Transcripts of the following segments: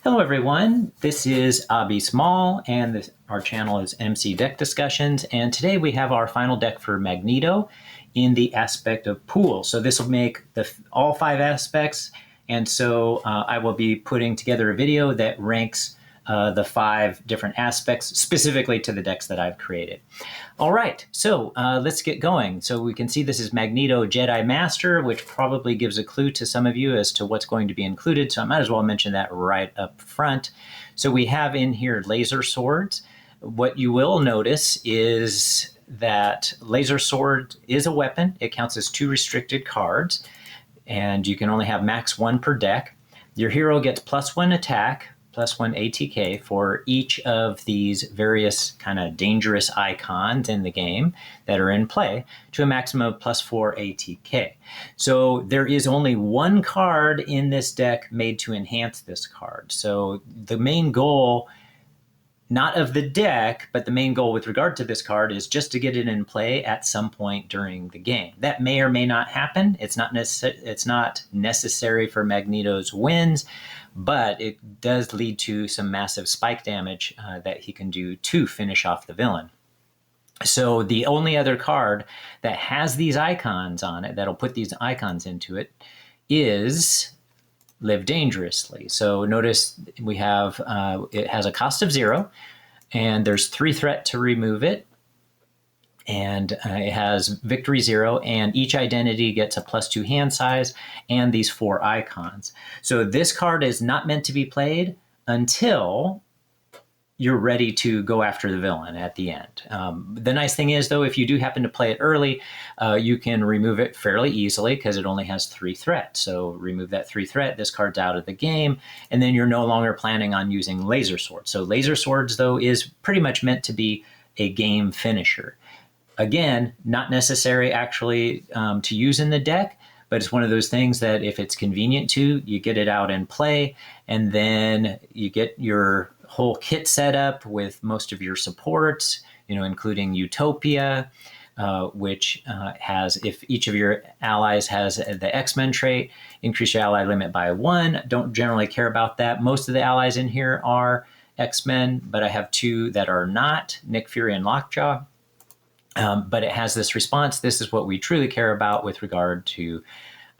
Hello everyone, this is Abby Small and our channel is MC Deck Discussions, and today we have our final deck for Magneto in the aspect of pool. So this will make all 5 aspects, and so I will be putting together a video that ranks the 5 different aspects specifically to the decks that I've created. All right, so let's get going. So we can see this is Magneto Jedi Master, which probably gives a clue to some of you as to what's going to be included. So I might as well mention that right up front. So we have in here laser swords. What you will notice is that laser sword is a weapon. It counts as 2 restricted cards, and you can only have max 1 per deck. Your hero gets +1 attack, +1 ATK for each of these various kind of dangerous icons in the game that are in play, to a maximum of +4 ATK. So there is only 1 card in this deck made to enhance this card. So the main goal, not of the deck, but the main goal with regard to this card is just to get it in play at some point during the game. That may or may not happen. It's not necessary for Magneto's wins, but it does lead to some massive spike damage that he can do to finish off the villain. So the only other card that has these icons on it, that'll put these icons into it, is Live Dangerously. So notice we have, it has a cost of 0, and there's 3 threat to remove it. And it has victory 0, and each identity gets a +2 hand size and these 4 icons. So this card is not meant to be played until you're ready to go after the villain at the end. The nice thing is, though, if you do happen to play it early, you can remove it fairly easily because it only has 3 threat. So remove that 3 threat, this card's out of the game, and then you're no longer planning on using laser swords. So laser swords, though, is pretty much meant to be a game finisher. Again, not necessary actually to use in the deck, but it's one of those things that if it's convenient to, you get it out and play, and then you get your whole kit set up with most of your supports, including Utopia, which has, if each of your allies has the X-Men trait, increase your ally limit by 1. Don't generally care about that. Most of the allies in here are X-Men, but I have 2 that are not, Nick Fury and Lockjaw. But it has this response. This is what we truly care about with regard to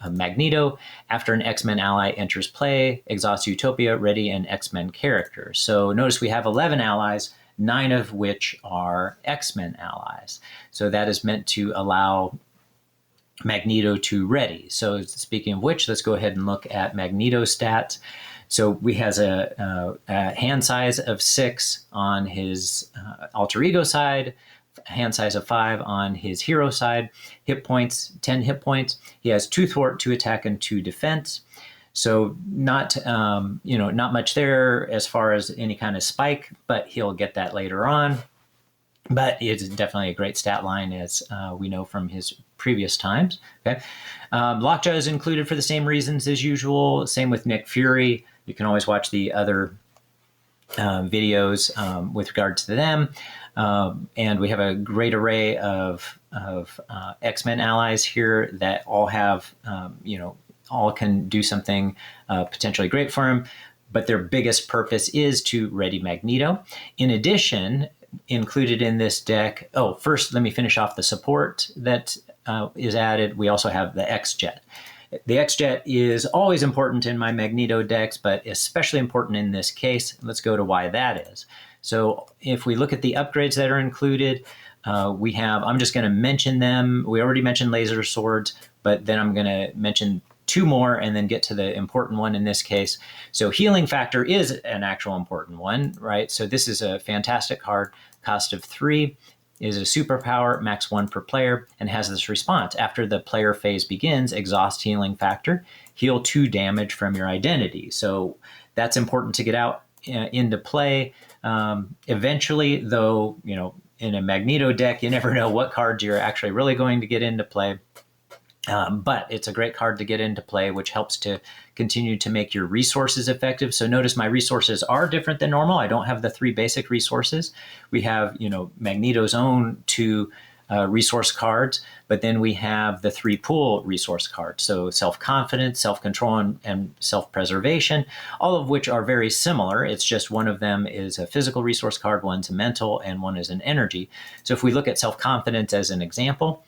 Magneto. After an X-Men ally enters play, exhaust Utopia, ready an X-Men character. So notice we have 11 allies, 9 of which are X-Men allies. So that is meant to allow Magneto to ready. So speaking of which, let's go ahead and look at Magneto stats. So we has a hand size of 6 on his alter ego side, hand size of 5 on his hero side, hit points, 10 hit points. He has 2 thwart, 2 attack, and 2 defense. So not much there as far as any kind of spike, but he'll get that later on. But it's definitely a great stat line, as we know from his previous times. Okay, Lockjaw is included for the same reasons as usual. Same with Nick Fury. You can always watch the other videos with regard to them. And we have a great array of X-Men allies here that all have, all can do something potentially great for him, but their biggest purpose is to ready Magneto. In addition, included in this deck, first let me finish off the support that is added. We also have the X-Jet. The X-Jet is always important in my Magneto decks, but especially important in this case. Let's go to why that is. So if we look at the upgrades that are included, we have, I'm just going to mention them. We already mentioned laser swords, but then I'm going to mention 2 more and then get to the important one in this case. So healing factor is an actual important one, right? So this is a fantastic card, cost of 3. Is a superpower, max 1 per player, and has this response. After the player phase begins, exhaust healing factor, heal 2 damage from your identity. So that's important to get out into play. Eventually, though, in a Magneto deck, you never know what cards you're actually really going to get into play. But it's a great card to get into play, which helps to continue to make your resources effective. So notice my resources are different than normal. I don't have the 3 basic resources. We have, Magneto's own 2 resource cards, but then we have the 3 pool resource cards. So self-confidence, self-control, and self-preservation, all of which are very similar. It's just one of them is a physical resource card, one's a mental, and one is an energy. So if we look at self-confidence as an example,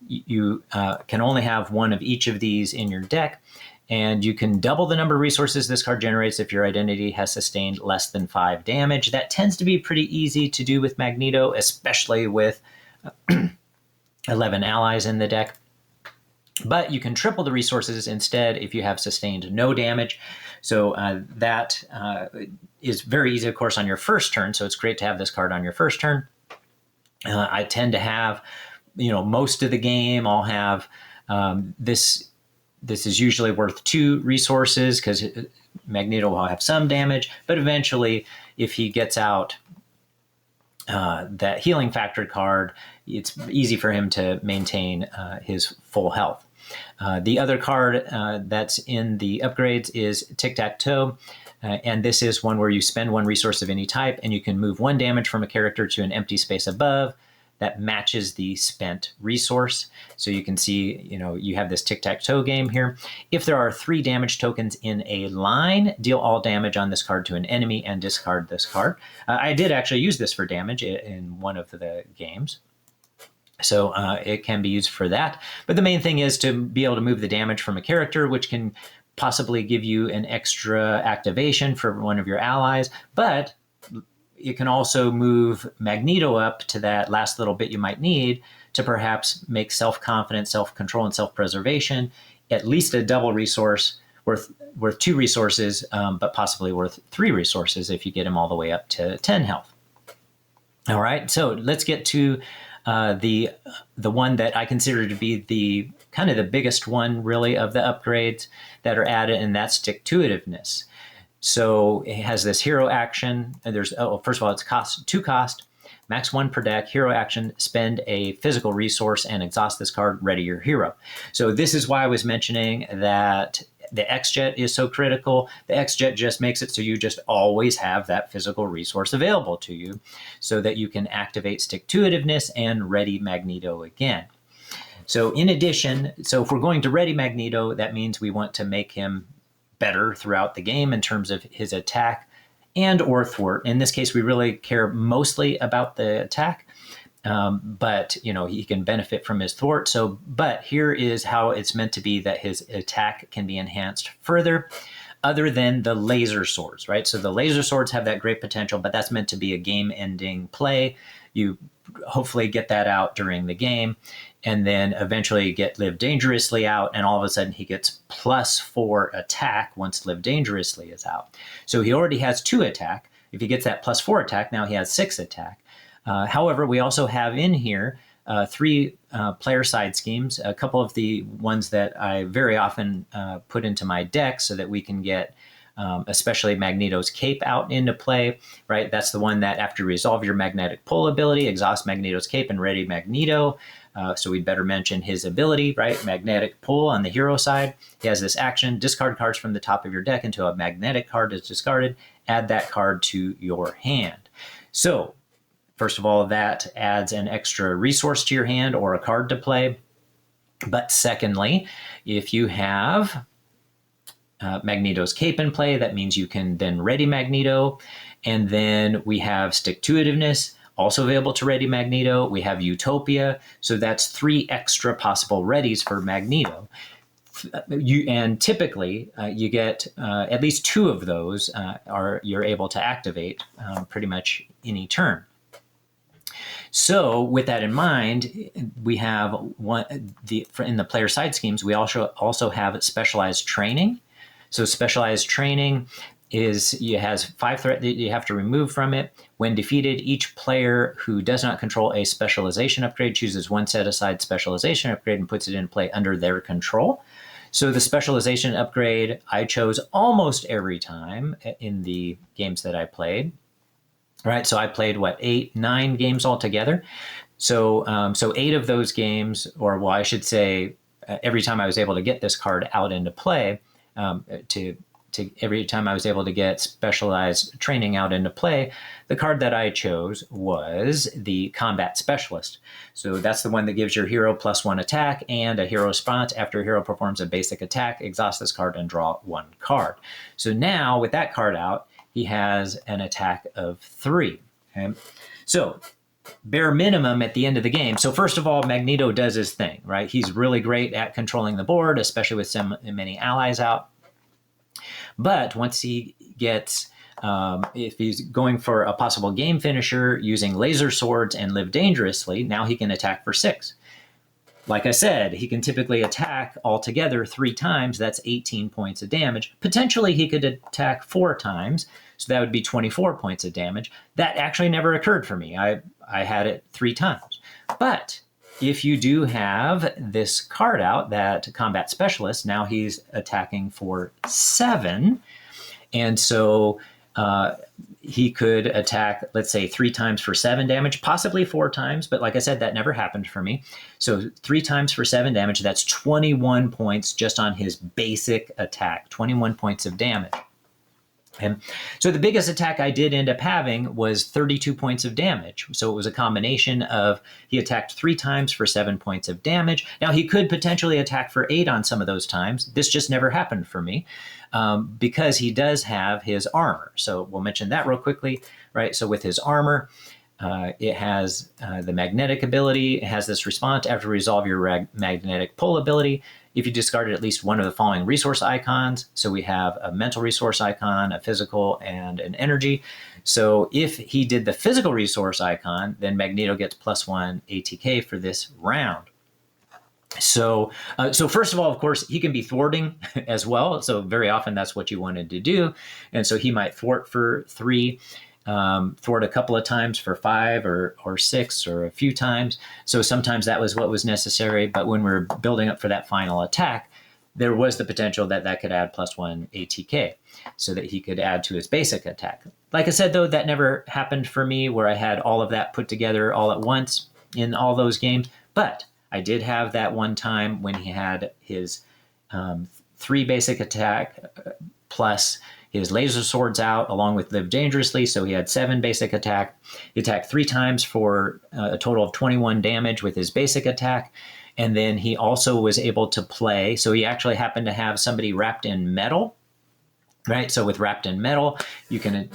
you can only have one of each of these in your deck, and you can double the number of resources this card generates if your identity has sustained less than 5 damage. That tends to be pretty easy to do with Magneto, especially with 11 allies in the deck. But you can triple the resources instead if you have sustained no damage. So that is very easy, of course, on your first turn. So it's great to have this card on your first turn. I tend to have, most of the game I'll have this. This is usually worth 2 resources because Magneto will have some damage. But eventually, if he gets out that healing factor card, it's easy for him to maintain his full health. The other card that's in the upgrades is Tic-Tac-Toe. And this is one where you spend 1 resource of any type, and you can move 1 damage from a character to an empty space above that matches the spent resource. So you can see, you have this tic-tac-toe game here. If there are 3 damage tokens in a line, deal all damage on this card to an enemy and discard this card. I did actually use this for damage in one of the games. So it can be used for that. But the main thing is to be able to move the damage from a character, which can possibly give you an extra activation for one of your allies. But you can also move Magneto up to that last little bit you might need to perhaps make self-confidence, self-control, and self-preservation at least a double resource worth 2 resources, but possibly worth 3 resources if you get him all the way up to 10 health. All right, so let's get to the one that I consider to be the kind of the biggest one really of the upgrades that are added, and that's Stick-To-Itiveness. So it has this hero action. And there's first of all, it's 2 cost, max 1 per deck. Hero action: spend a physical resource and exhaust this card. Ready your hero. So this is why I was mentioning that the X-Jet is so critical. The X-Jet just makes it so you just always have that physical resource available to you, so that you can activate Stick-To-Itiveness and ready Magneto again. So in addition, if we're going to ready Magneto, that means we want to make him better throughout the game in terms of his attack and or thwart. In this case, we really care mostly about the attack, but he can benefit from his thwart. But here is how it's meant to be that his attack can be enhanced further, other than the laser swords, right? So the laser swords have that great potential, but that's meant to be a game-ending play. You hopefully get that out during the game, and then eventually live dangerously out, and all of a sudden he gets +4 attack once live dangerously is out. So he already has 2 attack. If he gets that +4 attack, now he has 6 attack. However, we also have in here 3 player side schemes, a couple of the ones that I very often put into my deck so that we can get especially Magneto's cape out into play, right? That's the one that after you resolve your magnetic pull ability, exhaust Magneto's cape and ready Magneto. So we'd better mention his ability, right? Magnetic pull on the hero side. He has this action: discard cards from the top of your deck until a magnetic card is discarded. Add that card to your hand. So first of all, that adds an extra resource to your hand or a card to play. But secondly, if you have Magneto's cape in play, that means you can then ready Magneto. And then we have Stick-To-Itiveness, also available to ready Magneto. We have Utopia. So that's 3 extra possible readies for Magneto. And typically you get at least 2 of those you're able to activate pretty much any turn. So with that in mind, we have in the player side schemes, we also have specialized training. So specialized training has 5 threat that you have to remove from it. When defeated, each player who does not control a specialization upgrade chooses 1 set-aside specialization upgrade and puts it in play under their control. So the specialization upgrade I chose almost every time in the games that I played. Right, so I played 9 games altogether. So 8 of those games, or well, I should say, every time I was able to get this card out into play to every time I was able to get specialized training out into play, the card that I chose was the Combat Specialist. So that's the one that gives your hero +1 attack and a hero response. After a hero performs a basic attack, exhaust this card and draw 1 card. So now with that card out, he has an attack of 3. Okay? So bare minimum at the end of the game. So first of all, Magneto does his thing, right? He's really great at controlling the board, especially with many allies out. But once he gets, if he's going for a possible game finisher using laser swords and live dangerously, now he can attack for 6. Like I said, he can typically attack altogether 3 times. That's 18 points of damage. Potentially, he could attack 4 times. So that would be 24 points of damage. That actually never occurred for me. I had it 3 times. But if you do have this card out, that Combat Specialist, now he's attacking for 7. And so he could attack, let's say, 3 times for 7 damage, possibly 4 times. But like I said, that never happened for me. So 3 times for 7 damage, that's 21 points just on his basic attack, 21 points of damage. And so the biggest attack I did end up having was 32 points of damage. So it was a combination of he attacked 3 times for 7 points of damage. Now he could potentially attack for 8 on some of those times. This just never happened for me because he does have his armor. So we'll mention that real quickly, right? So with his armor, it has the magnetic ability. It has this response after resolve your magnetic pull ability. If you discarded at least one of the following resource icons, so we have a mental resource icon, a physical, and an energy. So if he did the physical resource icon, then Magneto gets +1 ATK for this round. So first of all, of course, he can be thwarting as well. So very often that's what you wanted to do. And so he might thwart for 3. Thwart a couple of times for 5 or 6 or a few times. So sometimes that was what was necessary. But when we're building up for that final attack, there was the potential that that could add +1 ATK so that he could add to his basic attack. Like I said, though, that never happened for me where I had all of that put together all at once in all those games. But I did have that one time when he had his 3 basic attack plus his laser swords out along with live dangerously. So he had 7 basic attack. He attacked 3 times for a total of 21 damage with his basic attack. And then he also was able to play. So he actually happened to have somebody wrapped in metal, right? So with wrapped in metal, you can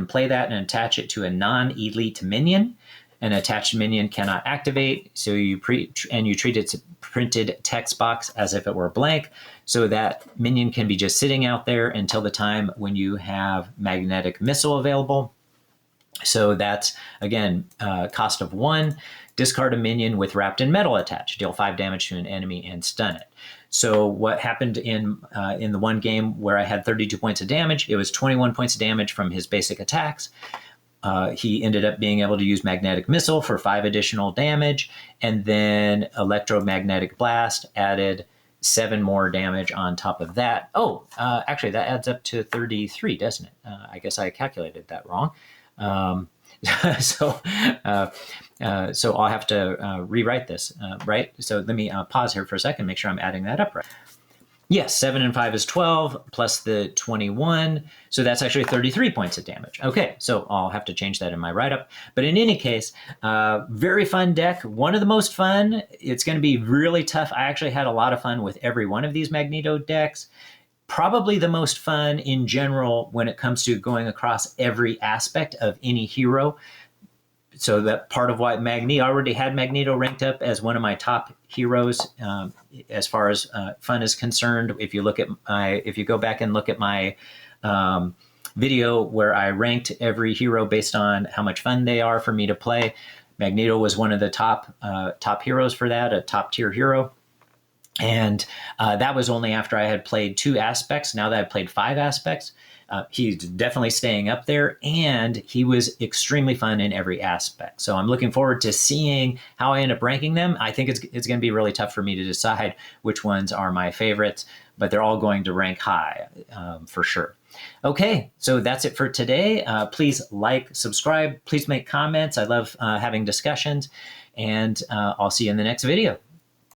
play that and attach it to a non-elite minion. An attached minion cannot activate, so you treat its printed text box as if it were blank, so that minion can be just sitting out there until the time when you have magnetic missile available. So that's, again, cost of 1. Discard a minion with wrapped in metal attached. Deal 5 damage to an enemy and stun it. So what happened in the one game where I had 32 points of damage, it was 21 points of damage from his basic attacks. He ended up being able to use Magnetic Missile for 5 additional damage, and then Electromagnetic Blast added 7 more damage on top of that. Oh, actually, that adds up to 33, doesn't it? I guess I calculated that wrong. So I'll have to rewrite this, right? So let me pause here for a second, make sure I'm adding that up right. Yes, 7 and 5 is 12, plus the 21. So that's actually 33 points of damage. Okay, so I'll have to change that in my write-up. But in any case, very fun deck. One of the most fun. It's going to be really tough. I actually had a lot of fun with every one of these Magneto decks. Probably the most fun in general when it comes to going across every aspect of any hero. So that part of why I already had Magneto ranked up as one of my top heroes as far as fun is concerned. If you go back and look at my video where I ranked every hero based on how much fun they are for me to play, Magneto was one of the top heroes for that, a top tier hero. And that was only after I had played 2 aspects. Now that I've played 5 aspects, he's definitely staying up there, and he was extremely fun in every aspect. So I'm looking forward to seeing how I end up ranking them. I think it's going to be really tough for me to decide which ones are my favorites, but they're all going to rank high for sure. Okay, so that's it for today. Please like, subscribe, please make comments. I love having discussions, and I'll see you in the next video.